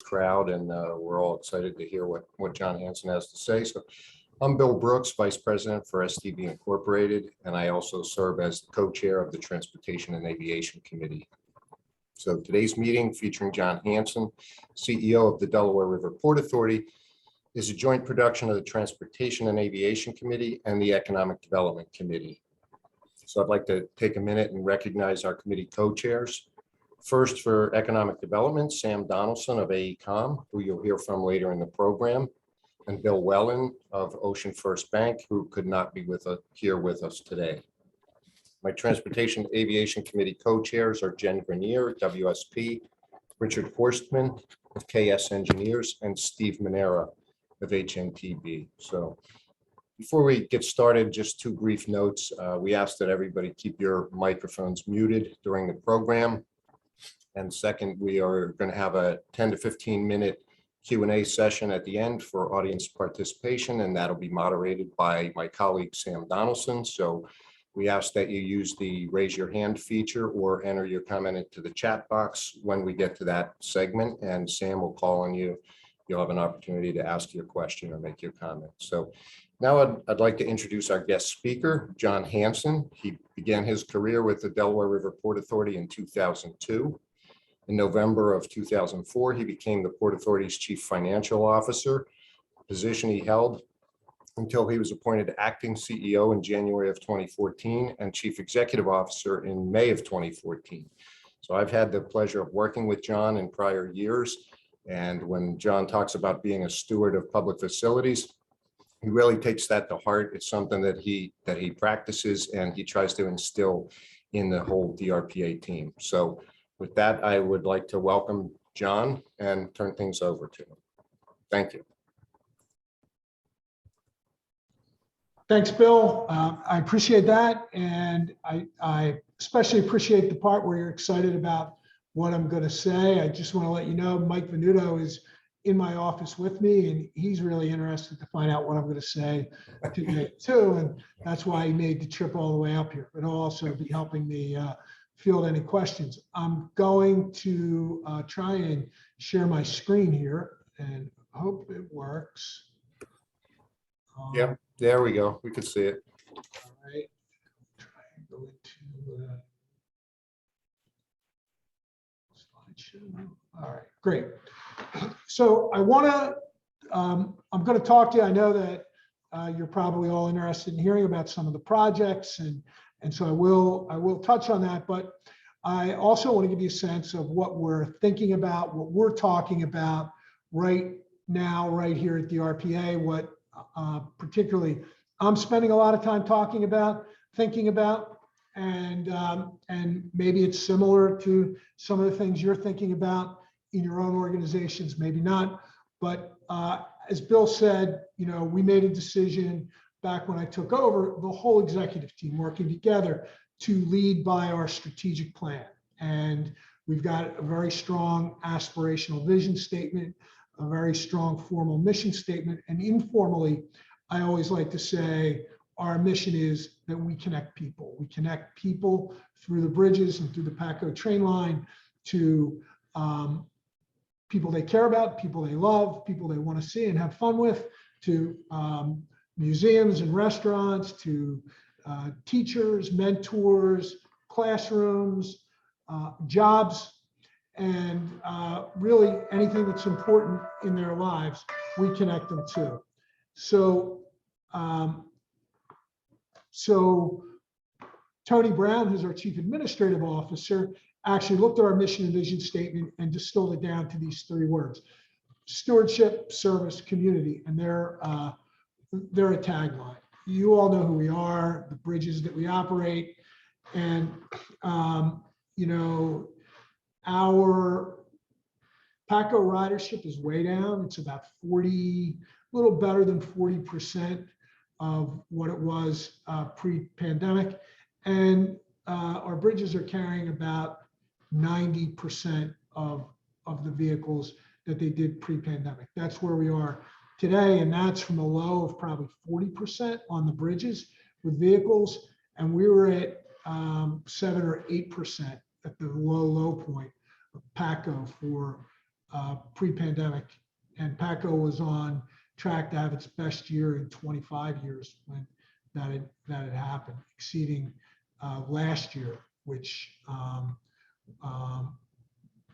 crowd, and we're all excited to hear what John Hanson has to say. So I'm Bill Brooks, Vice President for STB Incorporated, and I also serve as the co-chair of the Transportation and Aviation Committee. So today's meeting, featuring John Hanson, CEO of the Delaware River Port Authority, is a joint production of the Transportation and Aviation Committee and the Economic Development Committee. So I'd like to take a minute and recognize our committee co-chairs. First, for Economic Development, Sam Donaldson of AECOM, who you'll hear from later in the program, and Bill Wellen of Ocean First Bank, who could not be here with us today. My Transportation Aviation Committee co-chairs are Jen Grenier, WSP, Richard Horstman of KS Engineers, and Steve Manera of HNTB. So before we get started, just two brief notes. We ask that everybody keep your microphones muted during the program. And second, we are going to have a 10 to 15 minute Q&A session at the end for audience participation, and that'll be moderated by my colleague, Sam Donaldson. So we ask that you use the raise your hand feature or enter your comment into the chat box when we get to that segment, and Sam will call on you. You'll have an opportunity to ask your question or make your comment. So now I'd like to introduce our guest speaker, John Hanson. He began his career with the Delaware River Port Authority in 2002. In November of 2004, he became the Port Authority's Chief Financial Officer, a position he held until he was appointed acting CEO in January of 2014 and Chief Executive Officer in May of 2014. So I've had the pleasure of working with John in prior years. And when John talks about being a steward of public facilities, he really takes that to heart. It's something that he practices and he tries to instill in the whole DRPA team. So with that, I would like to welcome John and turn things over to him. Thank you. Thanks, Bill. I appreciate that. And I especially appreciate the part where you're excited about what I'm going to say. I just want to let you know, Mike Venuto is in my office with me, and he's really interested to find out what I'm going to say today too. And that's why he made the trip all the way up here, but he'll also be helping me field any questions. I'm going to try and share my screen here and hope it works. Yeah, there we go. We can see it. All right. Try and go into slideshow. All right, great. So I'm going to talk to you. I know that you're probably all interested in hearing about some of the projects, and so I will touch on that, but I also want to give you a sense of what we're thinking about, what we're talking about right now, right here at the DRPA, what particularly I'm spending a lot of time talking about, thinking about, and maybe it's similar to some of the things you're thinking about in your own organizations, maybe not. But as Bill said, we made a decision back when I took over, the whole executive team working together to lead by our strategic plan. And we've got a very strong aspirational vision statement, a very strong formal mission statement, and informally, I always like to say our mission is that we connect people. We connect people through the bridges and through the PACO train line to people they care about, people they love, people they want to see and have fun with, to museums and restaurants, to teachers, mentors, classrooms, jobs, and really anything that's important in their lives, we connect them to. So, Tony Brown, who's our Chief Administrative Officer, actually looked at our mission and vision statement and distilled it down to these three words: stewardship, service, community, and they're a tagline. You all know who we are, the bridges that we operate, and our PACO ridership is way down. It's about 40, a little better than 40% of what it was pre-pandemic, and our bridges are carrying about 90% of the vehicles that they did pre-pandemic. That's where we are today, and that's from a low of probably 40% on the bridges with vehicles, and we were at 7 or 8% at the low point of PACO for pre-pandemic, and PACO was on track to have its best year in 25 years when that had happened, exceeding last year, which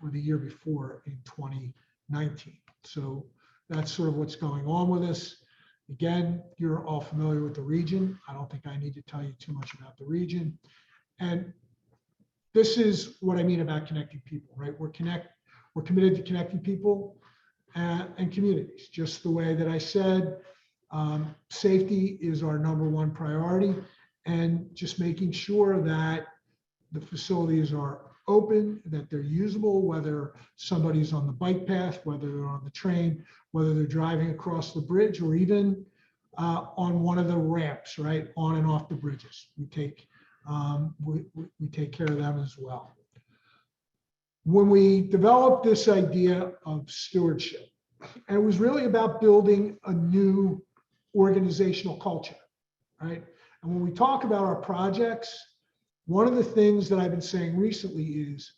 or the year before in 2019. So that's sort of what's going on with us. Again, you're all familiar with the region. I don't think I need to tell you too much about the region. And this is what I mean about connecting people, right? We're committed to connecting people and communities, just the way that I said. Safety is our #1 priority, and just making sure that the facilities are open, that they're usable, whether somebody's on the bike path, whether they're on the train, whether they're driving across the bridge, or even on one of the ramps, right, on and off the bridges. We take care of them as well. When we developed this idea of stewardship, and it was really about building a new organizational culture, right? And when we talk about our projects, one of the things that I've been saying recently is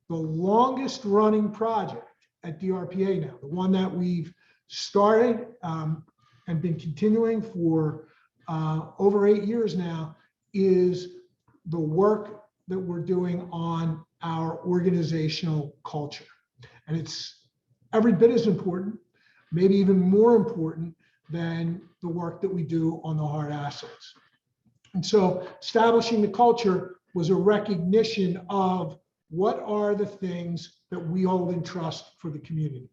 the longest running project at DRPA now, the one that we've started and been continuing for over 8 years now, is the work that we're doing on our organizational culture. And it's every bit as important, maybe even more important than the work that we do on the hard assets. And so establishing the culture was a recognition of what are the things that we hold in trust for the community.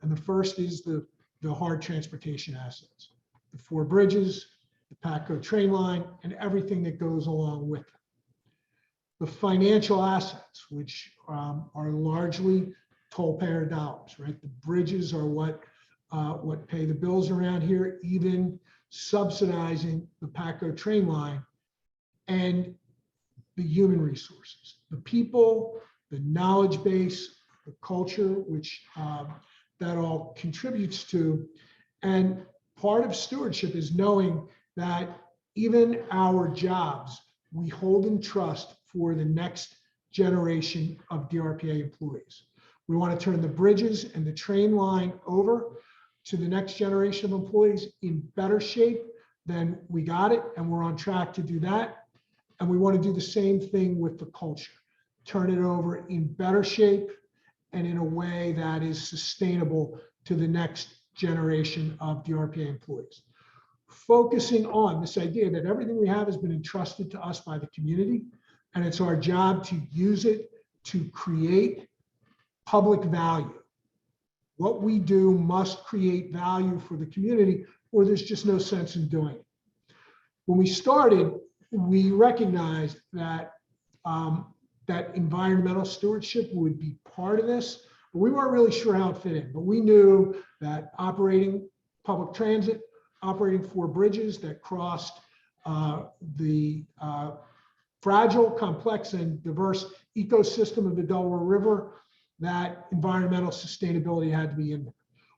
And the first is the hard transportation assets, the 4 bridges, the PACO train line, and everything that goes along with it. The financial assets, which are largely toll payer dollars, right? The bridges are what pay the bills around here, even subsidizing the PACO train line, and the human resources, the people, the knowledge base, the culture, which that all contributes to. And part of stewardship is knowing that even our jobs, we hold in trust for the next generation of DRPA employees. We want to turn the bridges and the train line over to the next generation of employees in better shape than we got it, and we're on track to do that. And we want to do the same thing with the culture, turn it over in better shape and in a way that is sustainable to the next generation of DRPA employees. Focusing on this idea that everything we have has been entrusted to us by the community, and it's our job to use it to create public value. What we do must create value for the community, or there's just no sense in doing it. When we started, we recognized that that environmental stewardship would be part of this, but we weren't really sure how it fit in. But we knew that operating public transit, operating 4 bridges that crossed the fragile, complex, and diverse ecosystem of the Delaware River, that environmental sustainability had to be in there.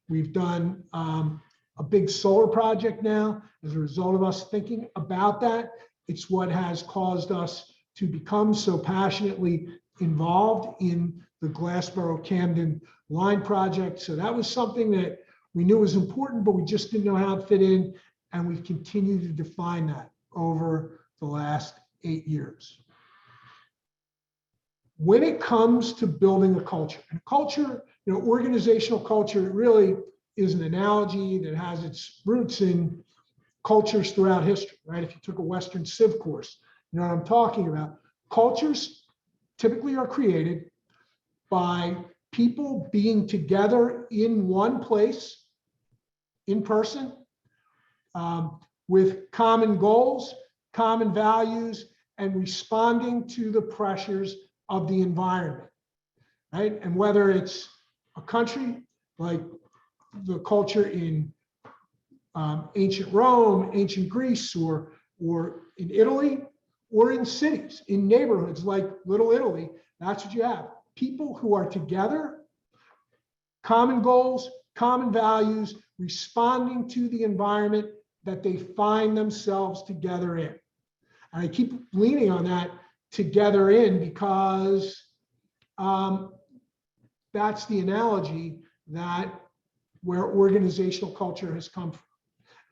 We've done a big solar project now as a result of us thinking about that. It's what has caused us to become so passionately involved in the Glassboro-Camden line project. So that was something that we knew was important, but we just didn't know how it fit in. And we've continued to define that over the last 8 years. When it comes to building a culture, and culture, organizational culture really is an analogy that has its roots in cultures throughout history, right? If you took a Western Civ course, you know what I'm talking about. Cultures typically are created by people being together in one place, in person, with common goals, common values, and responding to the pressures of the environment, right? And whether it's a country like the culture in ancient Rome, ancient Greece, or in Italy, or in cities, in neighborhoods like Little Italy, that's what you have. People who are together, common goals, common values, responding to the environment that they find themselves together in. And I keep leaning on that together in because that's the analogy that where organizational culture has come from.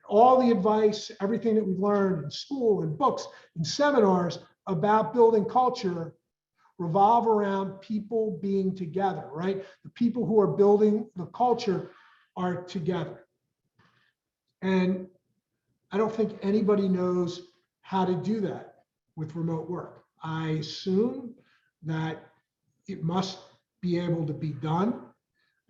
All the advice, everything that we've learned in school and books and seminars about building culture revolve around people being together, right? The people who are building the culture are together. And I don't think anybody knows how to do that with remote work. I assume that it must be able to be done.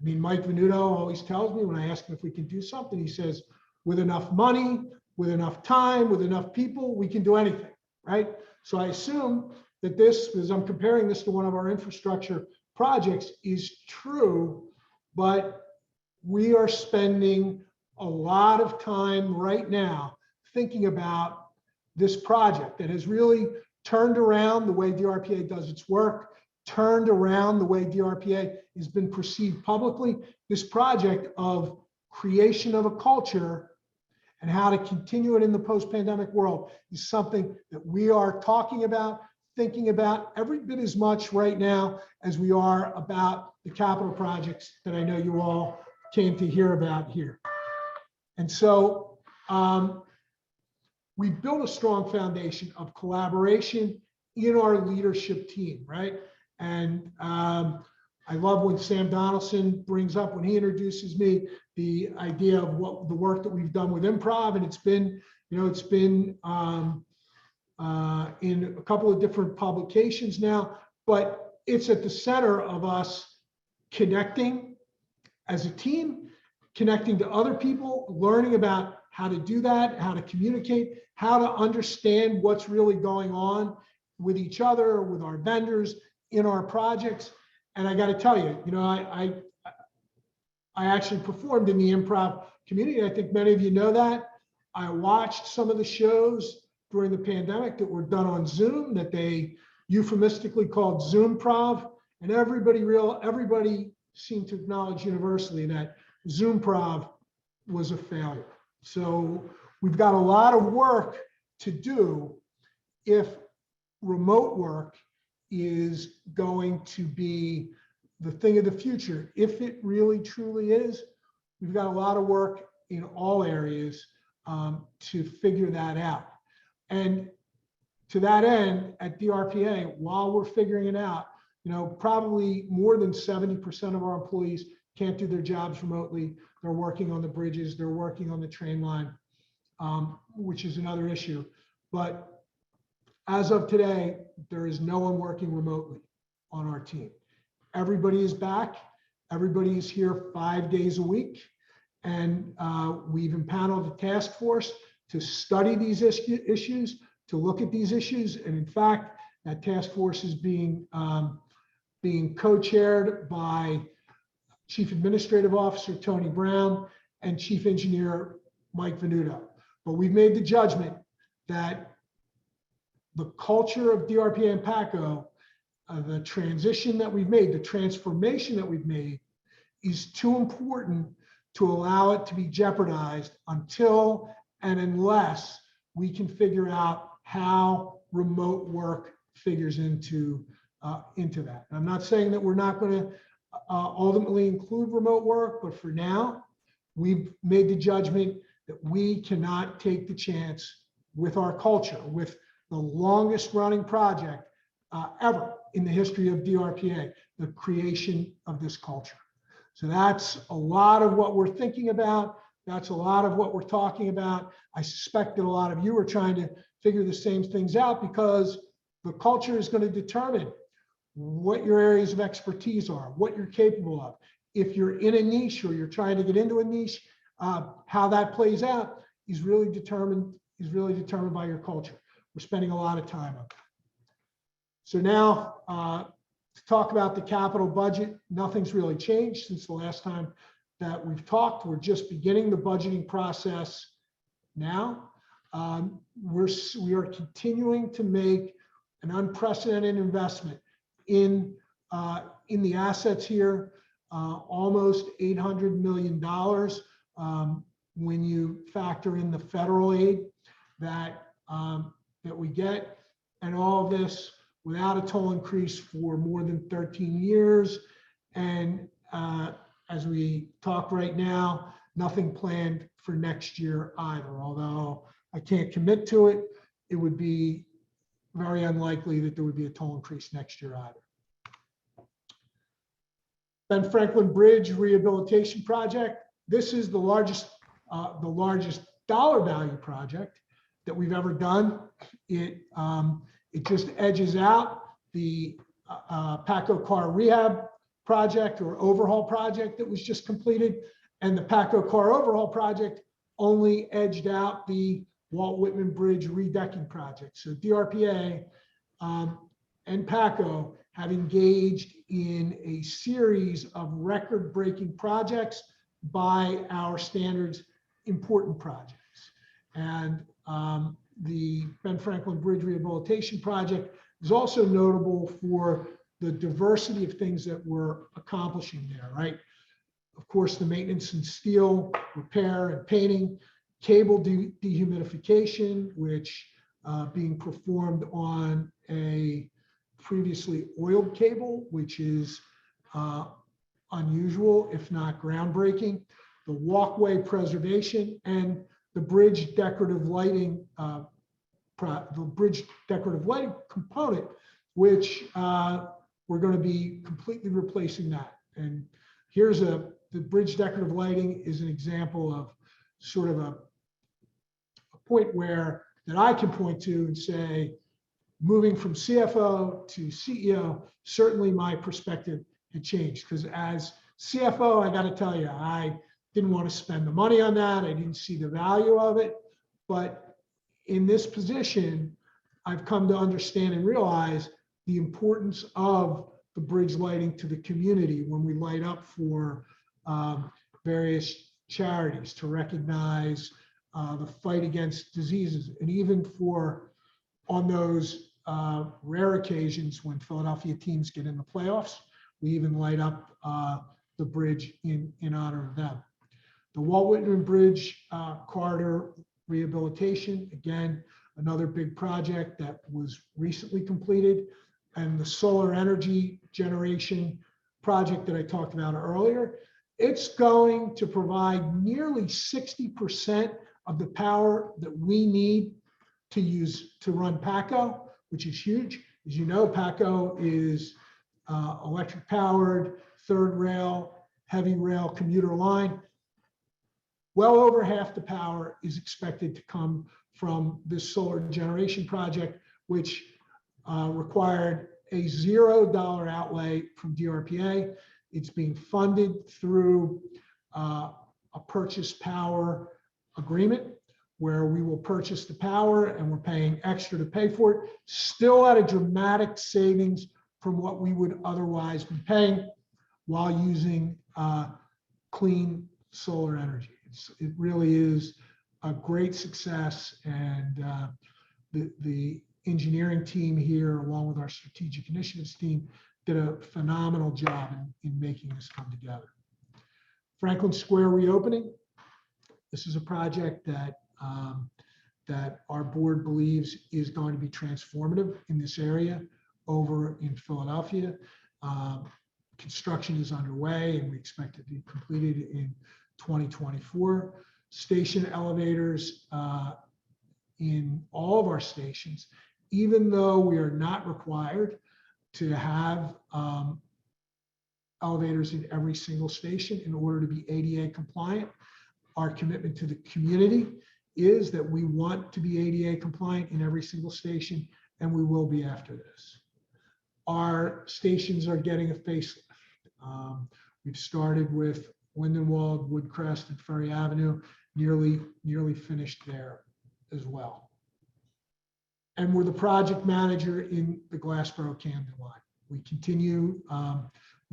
I mean, Mike Venuto always tells me when I ask him if we can do something, he says, with enough money, with enough time, with enough people, we can do anything, right? So I assume that this, as I'm comparing this to one of our infrastructure projects, is true, but we are spending a lot of time right now thinking about this project that has really turned around the way DRPA does its work, turned around the way DRPA has been perceived publicly. This project of creation of a culture and how to continue it in the post-pandemic world is something that we are talking about, thinking about every bit as much right now as we are about the capital projects that I know you all came to hear about here. And so we built a strong foundation of collaboration in our leadership team, right? And I love when Sam Donaldson brings up, when he introduces me, the idea of what the work that we've done with improv. And it's been, you know, it's been in a couple of different publications now, but it's at the center of us connecting as a team, connecting to other people, learning about how to do that, how to communicate, how to understand what's really going on with each other, with our vendors, in our projects. And I got to tell you, you know, I actually performed in the improv community. I think many of you know that. I watched some of the shows during the pandemic that were done on Zoom that they euphemistically called Zoomprov, and everybody seemed to acknowledge universally that Zoomprov was a failure. So we've got a lot of work to do if remote work is going to be the thing of the future. If it really truly is, we've got a lot of work in all areas to figure that out. And to that end, at DRPA, while we're figuring it out, you know, probably more than 70% of our employees can't do their jobs remotely. They're working on the bridges, they're working on the train line, which is another issue. But as of today, there is no one working remotely on our team. Everybody is back. Everybody is here 5 days a week. And we've impaneled a task force to study these issues, to look at these issues. And in fact, that task force is being co-chaired by Chief Administrative Officer Tony Brown and Chief Engineer Mike Venuto. But we've made the judgment that the culture of DRPA and PACO, the transition that we've made, the transformation that we've made, is too important to allow it to be jeopardized until and unless we can figure out how remote work figures into that. I'm not saying that we're not going to ultimately include remote work, but for now, we've made the judgment that we cannot take the chance with our culture, with the longest running project ever in the history of DRPA, the creation of this culture. So that's a lot of what we're thinking about. That's a lot of what we're talking about. I suspect that a lot of you are trying to figure the same things out because the culture is going to determine what your areas of expertise are, what you're capable of. If you're in a niche or you're trying to get into a niche, how that plays out is really determined by your culture. We're spending a lot of time on it. So now to talk about the capital budget, nothing's really changed since the last time that we've talked. We're just beginning the budgeting process now. We are continuing to make an unprecedented investment in the assets here, almost $800 million when you factor in the federal aid that we get, and all of this without a toll increase for more than 13 years, and as we talk right now, nothing planned for next year either. Although I can't commit to it, it would be very unlikely that there would be a toll increase next year either. Ben Franklin Bridge Rehabilitation Project. This is the largest dollar value project that we've ever done. It just edges out the Paco car rehab project or overhaul project that was just completed, and the Paco car overhaul project only edged out the Walt Whitman Bridge redecking project. So DRPA and Paco have engaged in a series of record-breaking projects by our standards, important projects. And the Ben Franklin Bridge Rehabilitation Project is also notable for the diversity of things that we're accomplishing there, right? Of course, the maintenance and steel, repair and painting, cable dehumidification, which being performed on a previously oiled cable, which is unusual, if not groundbreaking, the walkway preservation, and the bridge decorative lighting, component, which we're going to be completely replacing that. And here's the bridge decorative lighting is an example of sort of a point where that I can point to and say, moving from CFO to CEO, certainly my perspective had changed, because as CFO, I got to tell you, I didn't want to spend the money on that. I didn't see the value of it. But in this position, I've come to understand and realize the importance of the bridge lighting to the community when we light up for various charities to recognize the fight against diseases, and even for on those rare occasions when Philadelphia teams get in the playoffs, we even light up the bridge in honor of them. The Walt Whitman Bridge corridor rehabilitation, again, another big project that was recently completed, and the solar energy generation project that I talked about earlier. It's going to provide nearly 60% of the power that we need to use to run Paco, which is huge. As you know, Paco is electric powered, third rail, heavy rail commuter line. Well over half the power is expected to come from this solar generation project, which required a $0 outlay from DRPA. It's being funded through a purchase power agreement where we will purchase the power and we're paying extra to pay for it, still at a dramatic savings from what we would otherwise be paying while using clean solar energy. It really is a great success, and the engineering team here, along with our strategic initiatives team, did a phenomenal job in making this come together. Franklin Square reopening. This is a project that that our board believes is going to be transformative in this area over in Philadelphia. Construction is underway and we expect it to be completed in 2024. Station elevators in all of our stations, even though we are not required to have elevators in every single station in order to be ADA compliant. Our commitment to the community is that we want to be ADA compliant in every single station, and we will be after this. Our stations are getting a facelift. We've started with Lindenwold, Woodcrest, and Ferry Avenue, nearly finished there as well. And we're the project manager in the Glassboro-Camden line. We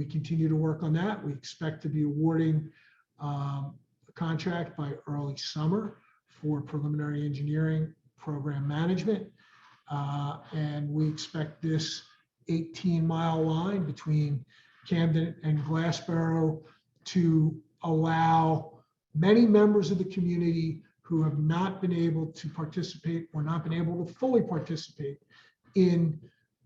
continue to work on that. We expect to be awarding a contract by early summer for preliminary engineering program management. And we expect this 18-mile line between Camden and Glassboro to allow many members of the community who have not been able to participate or not been able to fully participate in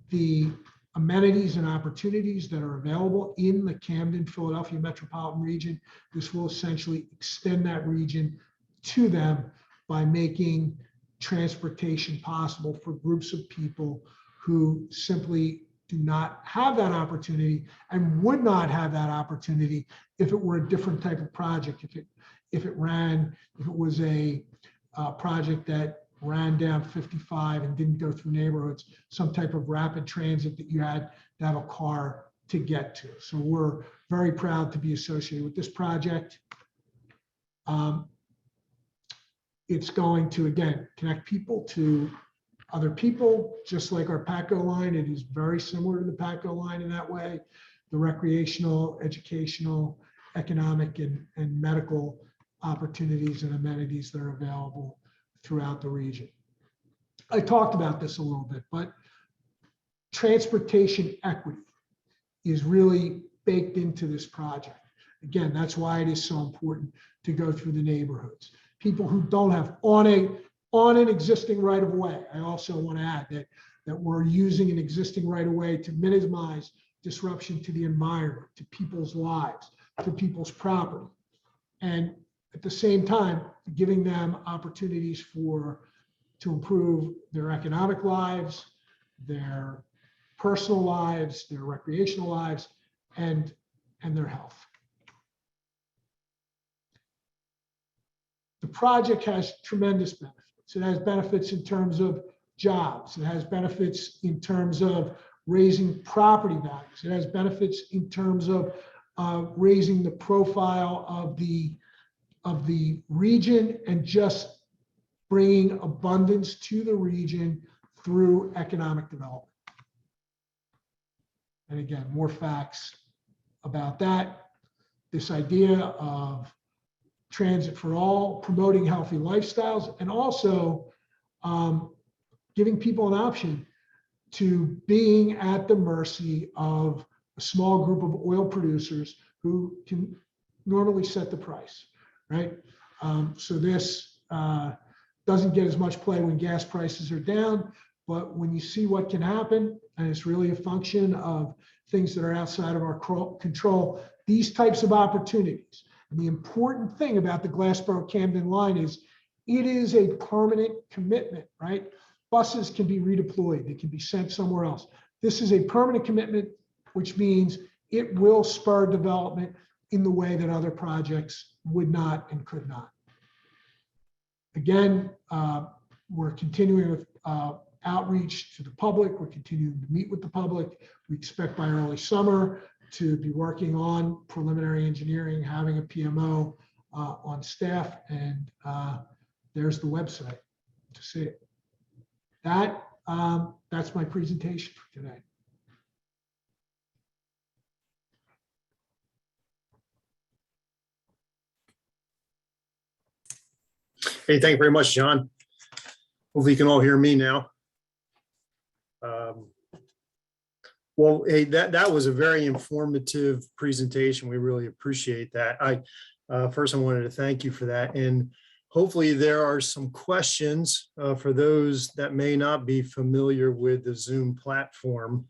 the amenities and opportunities that are available in the Camden, Philadelphia metropolitan region. This will essentially extend that region to them by making transportation possible for groups of people who simply do not have that opportunity and would not have that opportunity if it were a different type of project. If it was a project that ran down 55 and didn't go through neighborhoods, some type of rapid transit that you had to have a car to get to. So we're very proud to be associated with this project. It's going to, again, connect people to other people, just like our PATCO line. It is very similar to the PATCO line in that way. The recreational, educational, economic, and medical opportunities and amenities that are available throughout the region. I talked about this a little bit, but transportation equity is really baked into this project. Again, that's why it is so important to go through the neighborhoods. People who don't have on an existing right of way. I also want to add that we're using an existing right of way to minimize disruption to the environment, to people's lives, to people's property. And at the same time, giving them opportunities to improve their economic lives, their personal lives, their recreational lives, and their health. The project has tremendous benefits. It has benefits in terms of jobs. It has benefits in terms of raising property values. It has benefits in terms of raising the profile of the region and just bringing abundance to the region through economic development. And again, more facts about that. This idea of transit for all, promoting healthy lifestyles, and also giving people an option to being at the mercy of a small group of oil producers who can normally set the price. Right. So this doesn't get as much play when gas prices are down, but when you see what can happen, and it's really a function of things that are outside of our control, these types of opportunities. And the important thing about the Glassboro-Camden line is it is a permanent commitment, right? Buses can be redeployed. They can be sent somewhere else. This is a permanent commitment, which means it will spur development in the way that other projects would not and could not. Again, we're continuing with outreach to the public. We're continuing to meet with the public. We expect by early summer to be working on preliminary engineering, having a PMO on staff, and there's the website to see it. That's my presentation for today. Hey, thank you very much, John. Hopefully you can all hear me now. Well, hey, that was a very informative presentation. We really appreciate that. First, I wanted to thank you for that. And hopefully there are some questions for those that may not be familiar with the Zoom platform.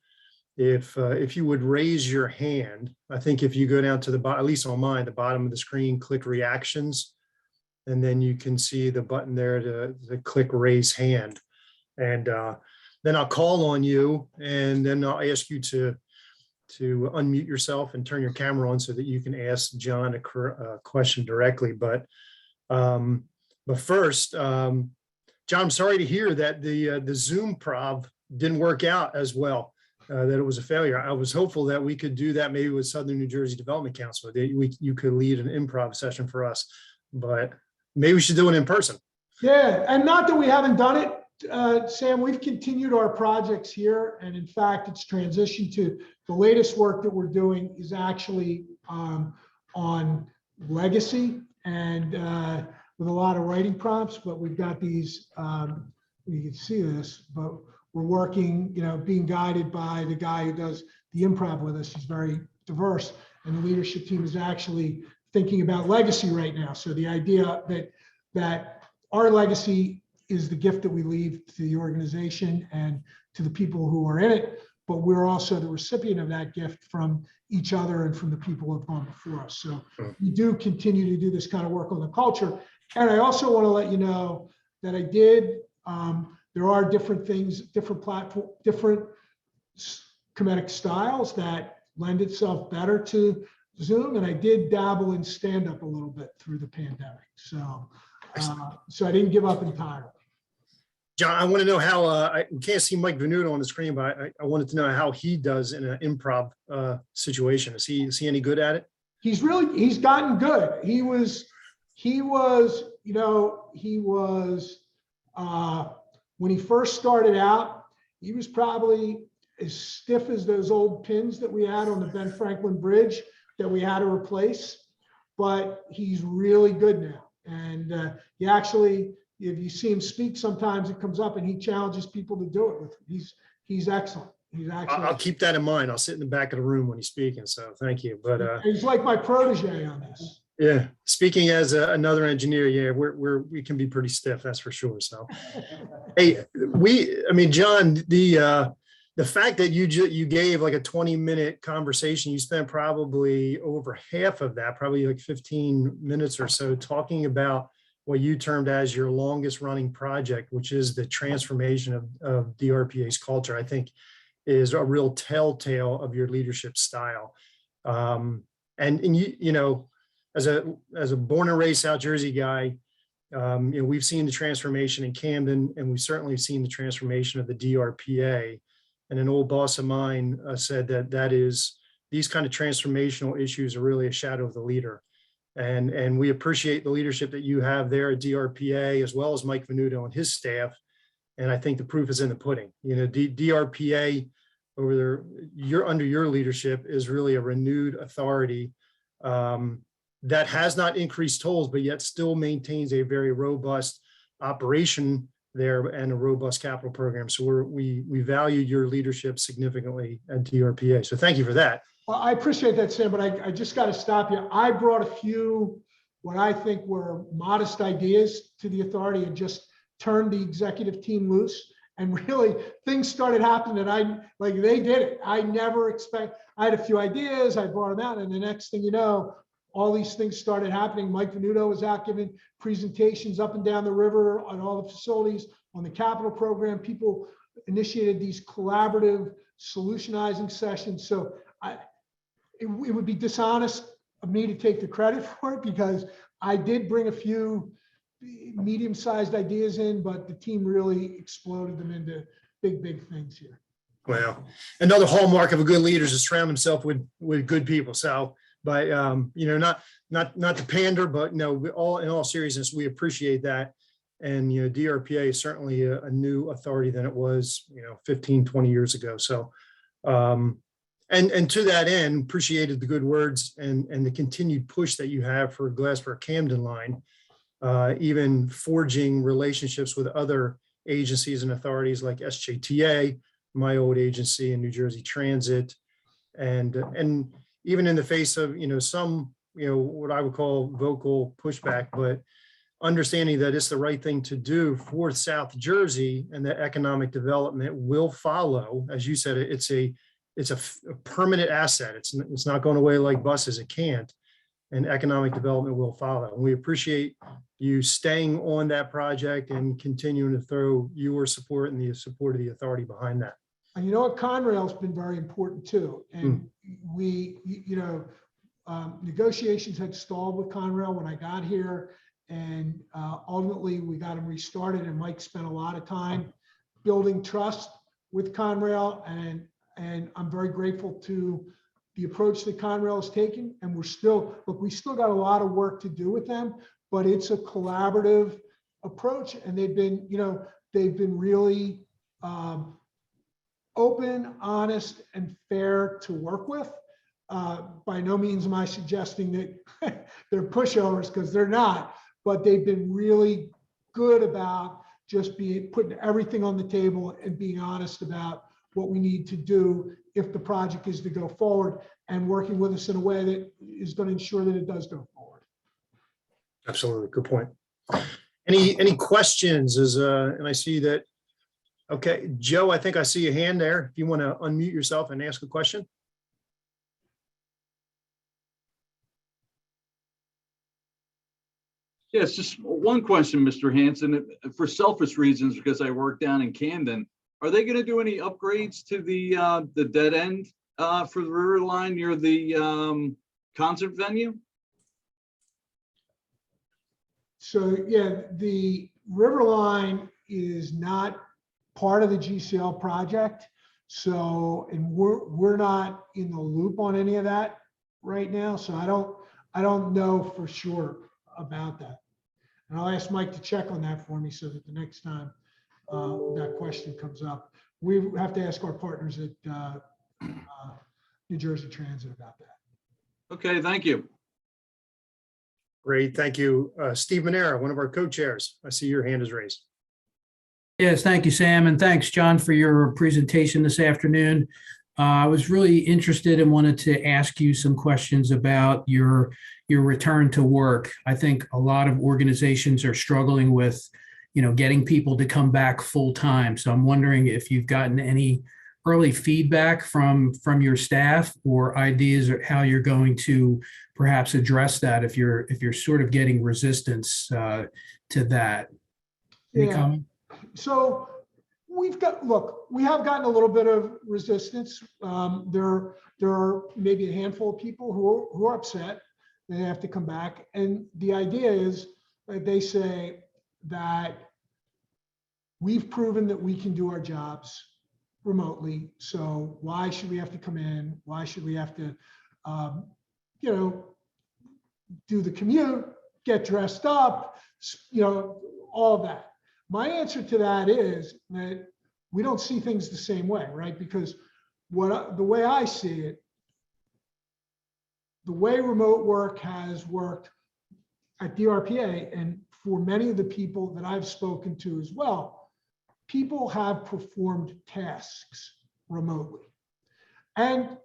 If you would raise your hand, I think if you go down to the bottom, at least on mine, the bottom of the screen, click reactions, and then you can see the button there to click raise hand. And then I'll call on you, and then I'll ask you to unmute yourself and turn your camera on so that you can ask John a question directly. But first, John, I'm sorry to hear that the Zoom prov didn't work out as well, that it was a failure. I was hopeful that we could do that maybe with Southern New Jersey Development Council, that you could lead an improv session for us, but maybe we should do it in person. Yeah, and not that we haven't done it, Sam, we've continued our projects here. And in fact, it's transitioned to the latest work that we're doing is actually on legacy and with a lot of writing prompts, but we've got these, you can see this, but we're working, being guided by the guy who does the improv with us. He's very diverse, and the leadership team is actually thinking about legacy right now. So the idea that our legacy is the gift that we leave to the organization and to the people who are in it, but we're also the recipient of that gift from each other and from the people who have gone before us. So we do continue to do this kind of work on the culture. And I also want to let you know that I did, there are different things, different platform, different comedic styles that lend itself better to Zoom. And I did dabble in stand-up a little bit through the pandemic. So, so I didn't give up entirely. John, I want to know how, I can't see Mike Venuto on the screen, but I wanted to know how he does in an improv situation. Is he any good at it? He's gotten good. He was, you know, when he first started out, he was probably as stiff as those old pins that we had on the Ben Franklin Bridge that we had to replace, but he's really good now. And he actually, if you see him speak, sometimes it comes up and he challenges people to do it with him. He's excellent. He's actually. I'll keep that in mind. I'll sit in the back of the room when he's speaking. So thank you. But he's like my protege on this. yeah, speaking as another engineer, yeah, we can be pretty stiff, that's for sure. So, hey, I mean, John, the fact that you gave like a 20-minute conversation, you spent probably over half of that, probably like 15 minutes or so, talking about what you termed as your longest running project, which is the transformation of DRPA's culture, I think is a real telltale of your leadership style. And you know, as a born and raised South Jersey guy, you know, we've seen the transformation in Camden, and we've certainly seen the transformation of the DRPA. And an old boss of mine said that these kind of transformational issues are really a shadow of the leader. And we appreciate the leadership that you have there at DRPA, as well as Mike Venuto and his staff. And I think the proof is in the pudding. You know, DRPA under your leadership is really a renewed authority that has not increased tolls, but yet still maintains a very robust operation there and a robust capital program. So we value your leadership significantly at DRPA. So thank you for that. Well, I appreciate that, Sam, but I just got to stop you. I brought a few, what I think were modest ideas to the authority and just turned the executive team loose. And really things started happening and they did it. I had a few ideas, I brought them out, and the next thing you know, all these things started happening. Mike Venuto was out giving presentations up and down the river on all the facilities on the capital program. People initiated these collaborative solutionizing sessions. So it would be dishonest of me to take the credit for it, because I did bring a few medium-sized ideas in, but the team really exploded them into big things here. Well, another hallmark of a good leader is to surround himself with good people. So, but you know, not to pander, but no, in all seriousness, we appreciate that. And you know, DRPA is certainly a new authority than it was, you know, 15, 20 years ago. So, and to that end, appreciated the good words and the continued push that you have for Glassboro Camden line, even forging relationships with other agencies and authorities like SJTA, my old agency, in New Jersey Transit, and even in the face of, you know, some, you know, what I would call vocal pushback, but understanding that it's the right thing to do for South Jersey and that economic development will follow. As you said, it's a permanent asset. It's not going away like buses. It can't. And economic development will follow. And we appreciate you staying on that project and continuing to throw your support and the support of the authority behind that. And you know what, Conrail's been very important too. And we, you know, negotiations had stalled with Conrail when I got here, and ultimately we got them restarted. And Mike spent a lot of time building trust with Conrail, and I'm very grateful to the approach that Conrail has taken. And we still got a lot of work to do with them, but it's a collaborative approach, and they've been really open, honest, and fair to work with. By no means am I suggesting that they're pushovers, because they're not, but they've been really good about just putting everything on the table and being honest about what we need to do if the project is to go forward, and working with us in a way that is going to ensure that it does go forward. Absolutely, good point. Any questions? And I see that Okay, Joe, I think I see a hand there. If you want to unmute yourself and ask a question. Yes, just one question, Mr. Hanson. For selfish reasons, because I work down in Camden, are they going to do any upgrades to the dead end for the river line near the concert venue? So yeah, the river line is not part of the GCL project. So, and we're not in the loop on any of that right now. So I don't know for sure about that. And I'll ask Mike to check on that for me so that the next time that question comes up, we have to ask our partners at New Jersey Transit about that. Okay, thank you. Great, thank you. Steve Manera, one of our co-chairs. I see your hand is raised. Yes, thank you, Sam, and thanks, John, for your presentation this afternoon. I was really interested and wanted to ask you some questions about your return to work. I think a lot of organizations are struggling with, getting people to come back full time. So I'm wondering if you've gotten any early feedback from your staff or ideas or how you're going to perhaps address that if you're sort of getting resistance to that. Any Yeah. comment? So we have gotten a little bit of resistance. There are maybe a handful of people who are upset they have to come back. And the idea is that they say that we've proven that we can do our jobs remotely. So why should we have to come in? Why should we have to, do the commute, get dressed up, all of that. My answer to that is that we don't see things the same way, right? Because the way I see it, the way remote work has worked at DRPA and for many of the people that I've spoken to as well, people have performed tasks remotely. And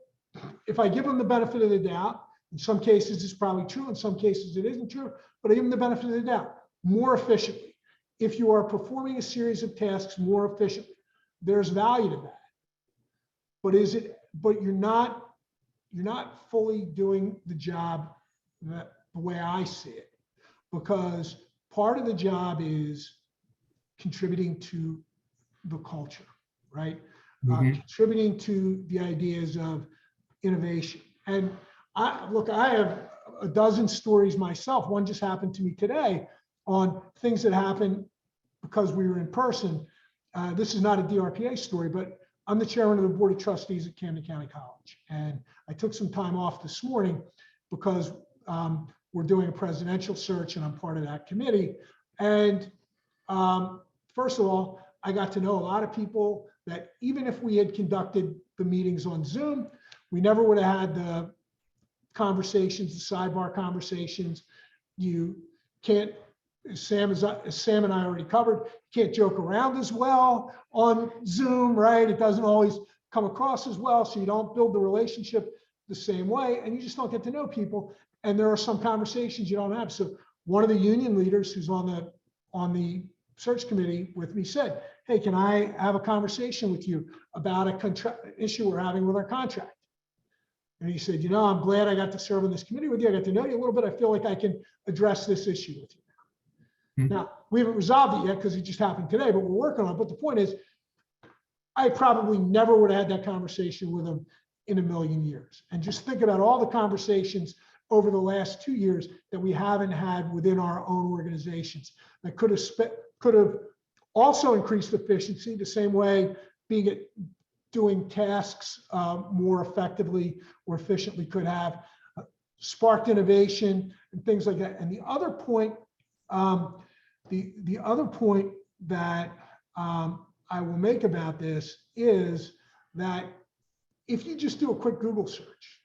if I give them the benefit of the doubt, in some cases it's probably true, in some cases it isn't true, but I give them the benefit of the doubt, more efficiently. If you are performing a series of tasks more efficiently, there's value to that. But you're not fully doing the job the way I see it, because part of the job is contributing to the culture, right? Contributing to the ideas of innovation. And I have a dozen stories myself. One just happened to me today on things that happened because we were in person. This is not a DRPA story, but I'm the chairman of the board of trustees at Camden County College. And I took some time off this morning because we're doing a presidential search and I'm part of that committee. And first of all, I got to know a lot of people that even if we had conducted the meetings on Zoom, we never would have had the conversations, the sidebar conversations. You can't, as Sam and I already covered, you can't joke around as well on Zoom, right? It doesn't always come across as well. So you don't build the relationship the same way and you just don't get to know people. And there are some conversations you don't have. So one of the union leaders who's on the search committee with me said, hey, can I have a conversation with you about a issue we're having with our contract? And he said, I'm glad I got to serve on this committee with you. I got to know you a little bit. I feel like I can address this issue with you. Now, we haven't resolved it yet because it just happened today, but we're working on it. But the point is, I probably never would have had that conversation with him in a million years. And just think about all the conversations over the last 2 years that we haven't had within our own organizations that could have also increased efficiency the same way doing tasks more effectively or efficiently could have sparked innovation and things like that. And the other point, the other point that I will make about this is that if you just do a quick Google search,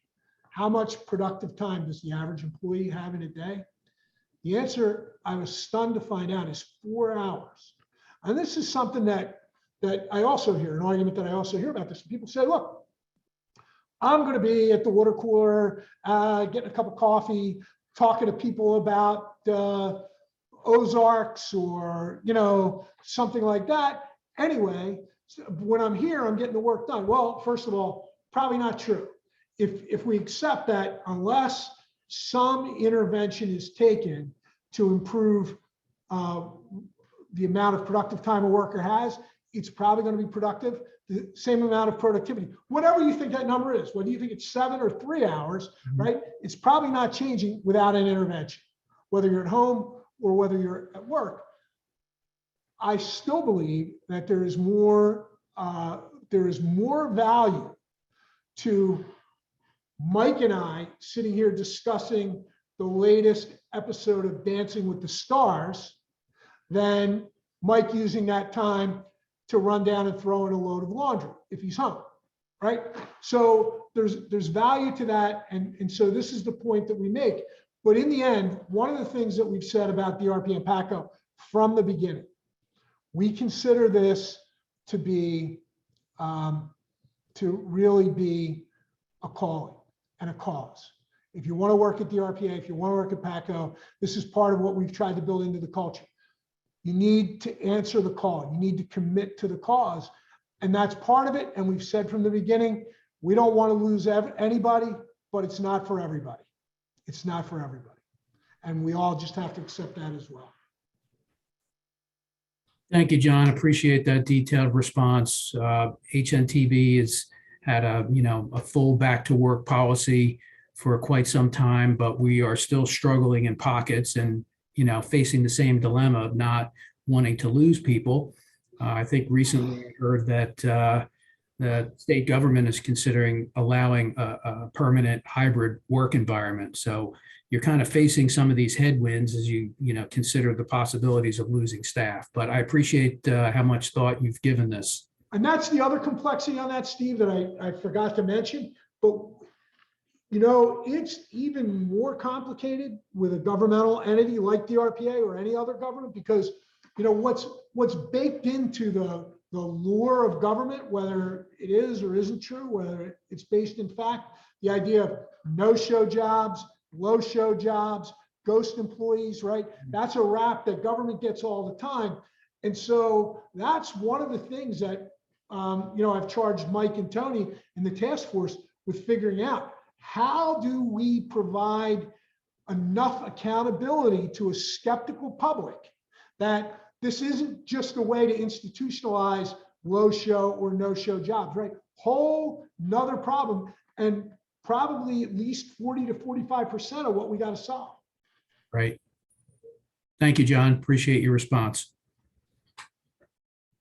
how much productive time does the average employee have in a day? The answer, I was stunned to find out, is 4 hours. And this is something that I also hear, an argument that I also hear about this. People say, look, I'm going to be at the water cooler, getting a cup of coffee, talking to people about Ozarks or, something like that. Anyway, when I'm here, I'm getting the work done. Well, first of all, probably not true. If we accept that unless some intervention is taken to improve the amount of productive time a worker has, it's probably going to be productive, the same amount of productivity. Whatever you think that number is, whether you think it's 7 or 3 hours, right? It's probably not changing without an intervention, whether you're at home or whether you're at work. I still believe that there is more value to Mike and I sitting here discussing the latest episode of Dancing with the Stars than Mike using that time to run down and throw in a load of laundry if he's home, right? So there's value to that. And so this is the point that we make. But in the end, one of the things that we've said about DRPA and PATCO from the beginning, we consider this to be, to really be a calling and a cause. If you want to work at DRPA, if you want to work at PATCO, this is part of what we've tried to build into the culture. You need to answer the call. You need to commit to the cause. And that's part of it. And we've said from the beginning, we don't want to lose anybody, but it's not for everybody. It's not for everybody. And we all just have to accept that as well. Thank you, John. Appreciate that detailed response. HNTB has had a full back to work policy for quite some time, but we are still struggling in pockets and, facing the same dilemma of not wanting to lose people. I think recently I heard that the state government is considering allowing a permanent hybrid work environment. So you're kind of facing some of these headwinds as you consider the possibilities of losing staff. But I appreciate how much thought you've given this. And that's the other complexity on that, Steve, that I forgot to mention. But it's even more complicated with a governmental entity like DRPA or any other government, because what's baked into the lure of government, whether it is or isn't true, whether it's based in fact, the idea of no-show jobs, low-show jobs, ghost employees, right? That's a rap that government gets all the time. And so that's one of the things that, I've charged Mike and Tony and the task force with figuring out. How do we provide enough accountability to a skeptical public that this isn't just a way to institutionalize low show or no show jobs, right? Whole nother problem, and probably at least 40 to 45% of what we got to solve. Right. Thank you, John. Appreciate your response.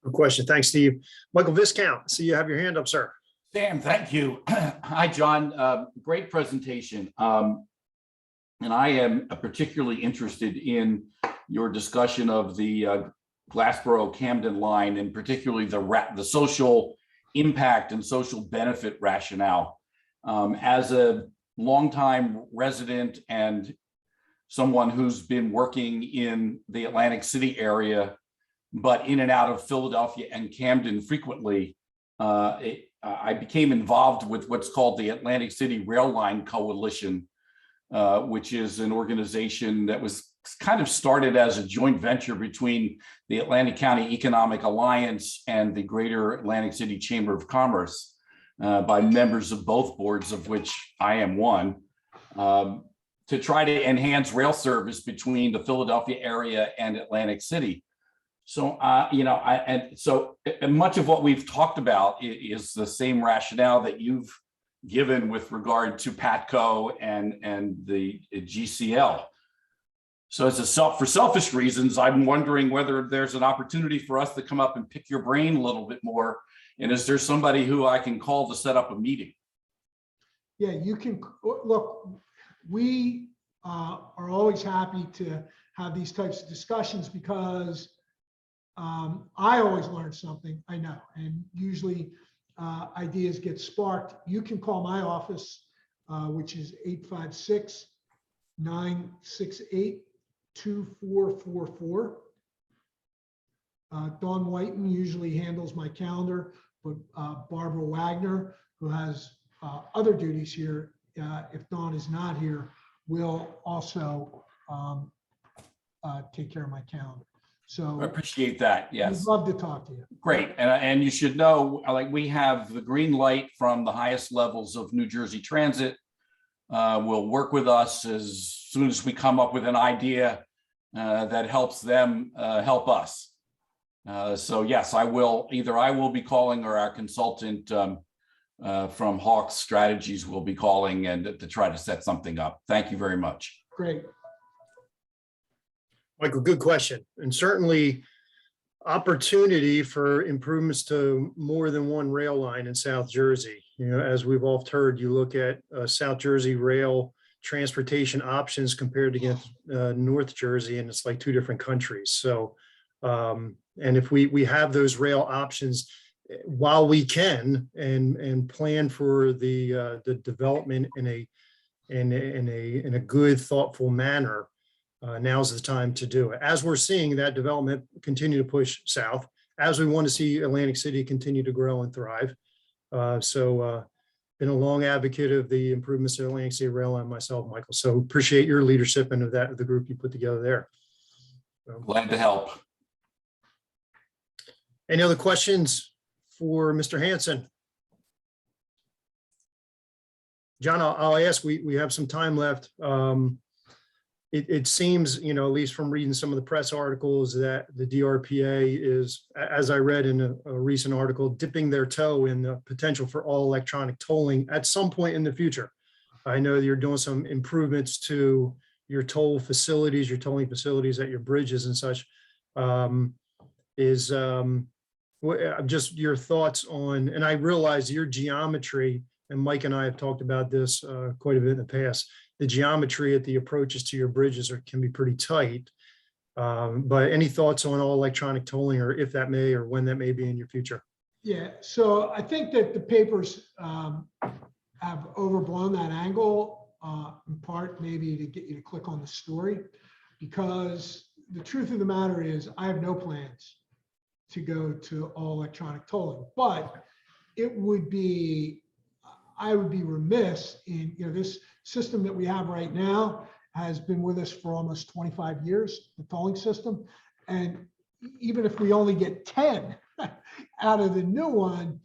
No question. Thanks, Steve. Michael Viscount, see you have your hand up, sir. Sam, thank you. Hi, John. Great presentation. And I am particularly interested in your discussion of the Glassboro-Camden line, and particularly the social impact and social benefit rationale. As a longtime resident and someone who's been working in the Atlantic City area, but in and out of Philadelphia and Camden frequently, I became involved with what's called the Atlantic City Rail Line Coalition, which is an organization that was kind of started as a joint venture between the Atlantic County Economic Alliance and the Greater Atlantic City Chamber of Commerce by members of both boards, of which I am one, to try to enhance rail service between the Philadelphia area and Atlantic City. So, and much of what we've talked about is the same rationale that you've given with regard to PATCO and the GCL. So for selfish reasons, I'm wondering whether there's an opportunity for us to come up and pick your brain a little bit more. And is there somebody who I can call to set up a meeting? Yeah, you can. Look, we are always happy to have these types of discussions because I always learn something, I know, and usually ideas get sparked. You can call my office, which is 856-968-2444. Dawn Whiten usually handles my calendar, but Barbara Wagner, who has other duties here, if Dawn is not here, will also take care of my calendar. So I appreciate that. we'd Yes. love to talk to you. Great. And you should know, like, we have the green light from the highest levels of New Jersey Transit. Will work with us as soon as we come up with an idea that helps them help us. So yes, I will be calling, or our consultant from Hawks Strategies will be calling and to try to set something up. Thank you very much. Great. Michael, good question. And certainly opportunity for improvements to more than one rail line in South Jersey. You know, as we've all heard, you look at South Jersey rail transportation options compared against North Jersey, and it's like two different countries. So, and if we have those rail options while we can, and plan for the development in a good, thoughtful manner, now's the time to do it. As we're seeing that development continue to push south, as we want to see Atlantic City continue to grow and thrive. Been a long advocate of the improvements to Atlantic City Rail Line myself, Michael. So appreciate your leadership and of the group you put together there. So, Glad to help. any other questions for Mr. Hanson? John, I'll ask, we have some time left. It seems, you know, at least from reading some of the press articles, that the DRPA is, as I read in a recent article, dipping their toe in the potential for all electronic tolling at some point in the future. I know that you're doing some improvements to your toll facilities, your tolling facilities at your bridges and such. Just your thoughts on, and I realize your geometry, and Mike and I have talked about this quite a bit in the past, the geometry at the approaches to your bridges can be pretty tight. But any thoughts on all electronic tolling, or if that may, or when that may be in your future? Yeah, so I think that the papers have overblown that angle, in part maybe to get you to click on the story, because the truth of the matter is I have no plans to go to all electronic tolling, but I would be remiss in, you know, this system that we have right now has been with us for almost 25 years, the tolling system. And even if we only get 10 out of the new one,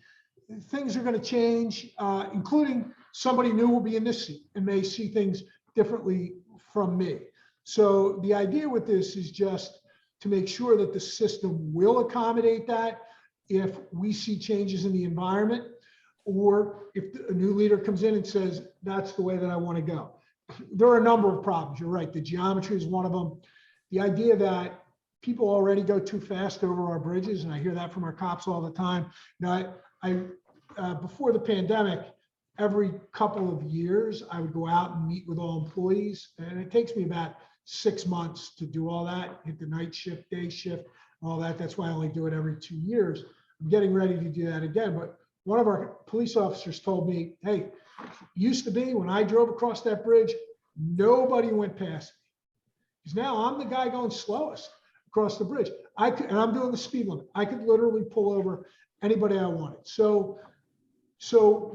things are going to change, including somebody new will be in this seat and may see things differently from me. So the idea with this is just to make sure that the system will accommodate that if we see changes in the environment, or if a new leader comes in and says, that's the way that I want to go. There are a number of problems. You're right. The geometry is one of them. The idea that people already go too fast over our bridges, and I hear that from our cops all the time. Now, before the pandemic, every couple of years, I would go out and meet with all employees, and it takes me about 6 months to do all that, hit the night shift, day shift, all that. That's why I only do it every 2 years. I'm getting ready to do that again, but one of our police officers told me, hey, used to be when I drove across that bridge, nobody went past me. Because now I'm the guy going slowest across the bridge. And I'm doing the speed limit. I could literally pull over anybody I wanted. So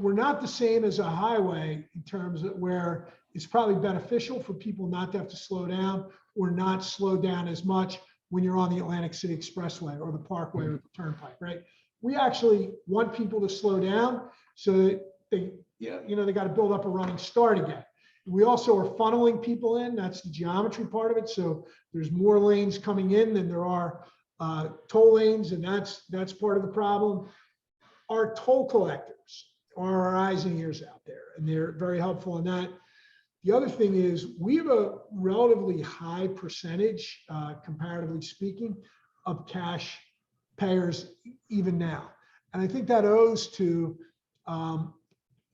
we're not the same as a highway in terms of where it's probably beneficial for people not to have to slow down or not slow down as much when you're on the Atlantic City Expressway or the Parkway or the Turnpike, right? We actually want people to slow down so that they got to build up a running start again. We also are funneling people in. That's the geometry part of it. So there's more lanes coming in than there are toll lanes, and that's part of the problem. Our toll collectors are our eyes and ears out there, and they're very helpful in that. The other thing is we have a relatively high percentage, comparatively speaking, of cash payers even now. And I think that owes to,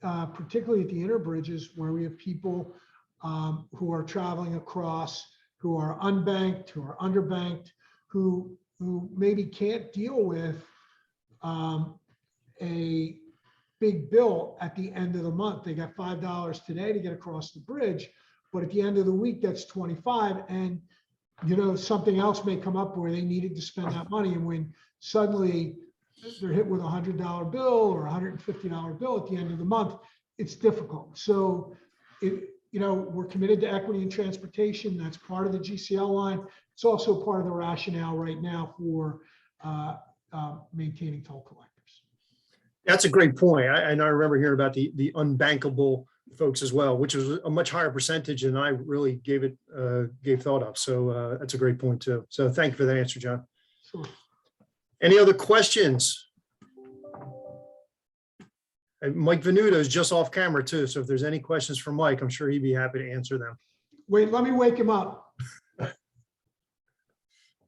particularly at the inner bridges, where we have people who are traveling across, who are unbanked, who are underbanked, who maybe can't deal with a big bill at the end of the month. They got $5 today to get across the bridge, but at the end of the week, that's 25. And, something else may come up where they needed to spend that money. And when suddenly they're hit with a $100 bill or a $150 bill at the end of the month, it's difficult. So we're committed to equity in transportation. That's part of the GCL line. It's also part of the rationale right now for maintaining toll collectors. That's a great point. And I remember hearing about the unbankable folks as well, which was a much higher percentage than I really gave thought of. So that's a great point too. So thank you for that answer, John. Sure. Any other questions? And Mike Venuto is just off camera too. So if there's any questions for Mike, I'm sure he'd be happy to answer them. Wait, let me wake him up.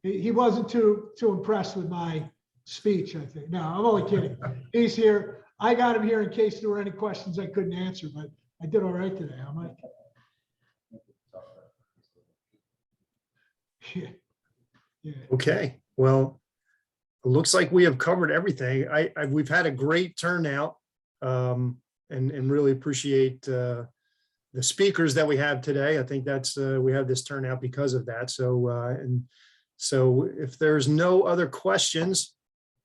He wasn't too impressed with my speech, I think. No, I'm only kidding. He's here. I got him here in case there were any questions I couldn't answer, but I did all right today, huh, Mike? Yeah. Okay, well, it looks like we have covered everything. We've had a great turnout, and really appreciate the speakers that we have today. I think that's we have this turnout because of that. So if there's no other questions,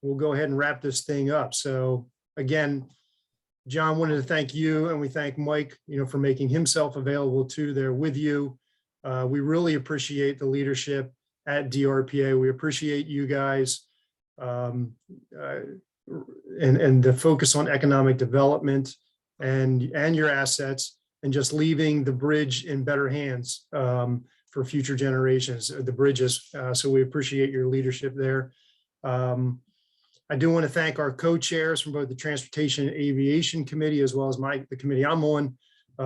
we'll go ahead and wrap this thing up. So again, John, wanted to thank you, and we thank Mike, for making himself available too there with you. We really appreciate the leadership at DRPA. We appreciate you guys, and the focus on economic development and your assets, and just leaving the bridge in better hands for future generations, the bridges. So we appreciate your leadership there. I do want to thank our co-chairs from both the Transportation and Aviation Committee, as well as the committee I'm on.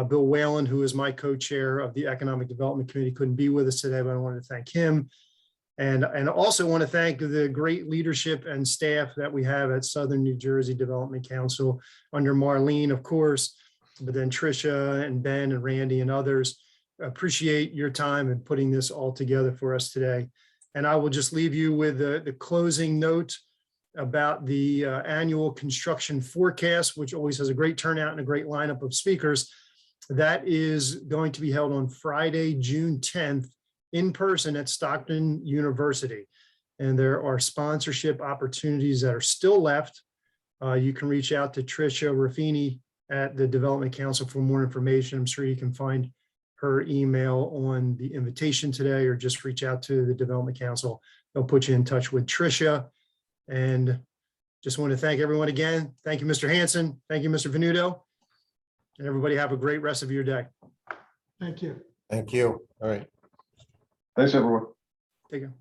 Bill Whalen, who is my co-chair of the Economic Development Committee, couldn't be with us today, but I wanted to thank him. And also want to thank the great leadership and staff that we have at Southern New Jersey Development Council under Marlene, of course, but then Tricia and Ben and Randy and others. Appreciate your time in putting this all together for us today. And I will just leave you with the closing note about the annual construction forecast, which always has a great turnout and a great lineup of speakers. That is going to be held on Friday, June 10th, in person at Stockton University. And there are sponsorship opportunities that are still left. You can reach out to Tricia Raffini at the Development Council for more information. I'm sure you can find her email on the invitation today, or just reach out to the Development Council. They'll put you in touch with Tricia. And just want to thank everyone again. Thank you, Mr. Hanson. Thank you, Mr. Venuto. And everybody have a great rest of your day. Thank you. Thank you. All right. Thanks, everyone. Take care.